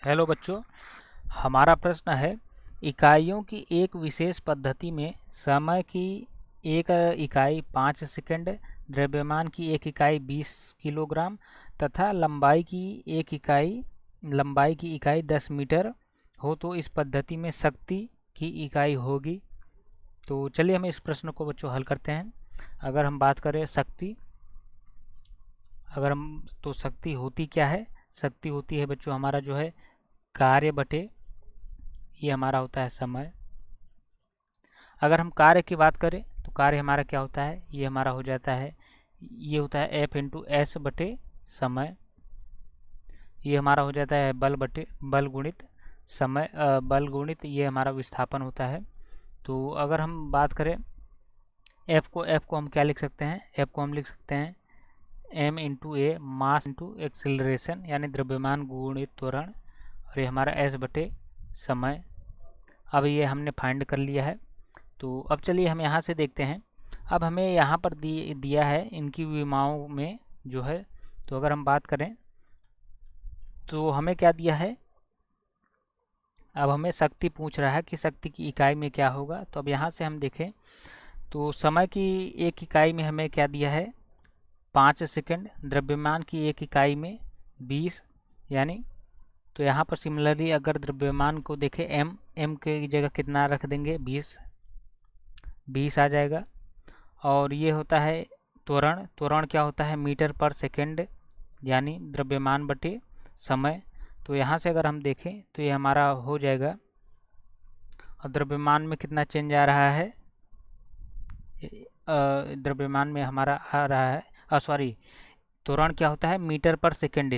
Hello बच्चों, हमारा प्रश्न है इकाइयों की एक विशेष पद्धति में समय की एक इकाई 5 सेकंड, द्रव्यमान की एक इकाई 20 किलोग्राम तथा लंबाई की इकाई 10 मीटर हो तो इस पद्धति में शक्ति की इकाई होगी। तो चलिए हम इस प्रश्न को बच्चों हल करते हैं। अगर हम बात करें शक्ति, तो शक्ति होती क्या है? शक्ति होती है बच्चों हमारा जो है कार्य बटे ये हमारा होता है समय। अगर हम कार्य की बात करें तो कार्य हमारा क्या होता है? ये हमारा हो जाता है, ये होता है F इंटू एस बटे समय। ये हमारा हो जाता है बल गुणित समय, बल गुणित ये हमारा विस्थापन होता है। तो अगर हम बात करें F को हम क्या लिख सकते हैं? F को हम लिख सकते हैं m इंटू ए मास इंटू एक्सिलरेशन यानी द्रव्यमान गुणित त्वरण, और ये हमारा s बटे समय। अब ये हमने फाइंड कर लिया है। तो अब चलिए हम यहाँ से देखते हैं। अब हमें यहाँ पर दिया है इनकी विमाओं में जो है, तो अगर हम बात करें तो हमें क्या दिया है? अब हमें शक्ति पूछ रहा है कि शक्ति की इकाई में क्या होगा। तो अब यहाँ से हम देखें तो समय की एक इकाई में हमें क्या दिया है? 5 सेकंड, द्रव्यमान की एक इकाई में 20 यानी, तो यहाँ पर सिमिलरली अगर द्रव्यमान को देखें m की जगह कितना रख देंगे? 20 आ जाएगा। और ये होता है त्वरण क्या होता है? मीटर पर सेकंड यानी द्रव्यमान बटे समय। तो यहाँ से अगर हम देखें तो ये हमारा हो जाएगा, और द्रव्यमान में कितना चेंज आ रहा है? द्रव्यमान में हमारा आ रहा है, सॉरी, त्वरण क्या होता है? मीटर पर सेकंड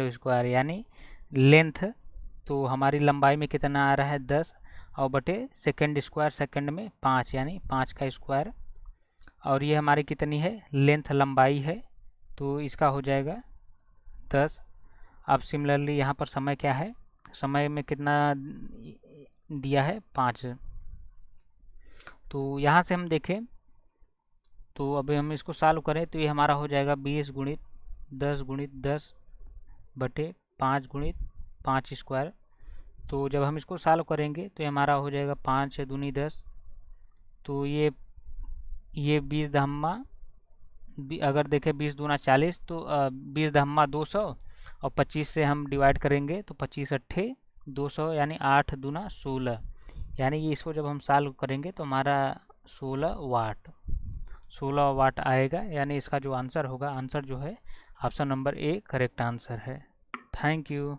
स्क्वायर यानी लेंथ। तो हमारी लंबाई में कितना आ रहा है? 10 और बटे सेकंड स्क्वायर, सेकंड में 5 यानी 5 का स्क्वायर। और ये हमारी कितनी है? लेंथ लंबाई है, तो इसका हो जाएगा 10। अब सिमिलरली यहाँ पर समय क्या है? समय में कितना दिया है? 5। तो यहाँ से हम देखें तो अभी हम इसको सॉल्व करें तो ये हमारा हो जाएगा 20 गुणित 10 बटे 5 गुणित 5 स्क्वायर। तो जब हम इसको सॉल्व करेंगे तो ये हमारा हो जाएगा 5 दूनी 10। तो ये 20 धम्मा, अगर देखें 20 दूना 40, तो 20 धम्मा 200 और 25 से हम डिवाइड करेंगे तो 25 अट्ठे 200 यानी 8 दूना 16, यानी ये इसको जब हम सॉल्व करेंगे तो हमारा 16 वाट आएगा। यानी इसका जो आंसर होगा, आंसर जो है option number A correct answer है। Thank you.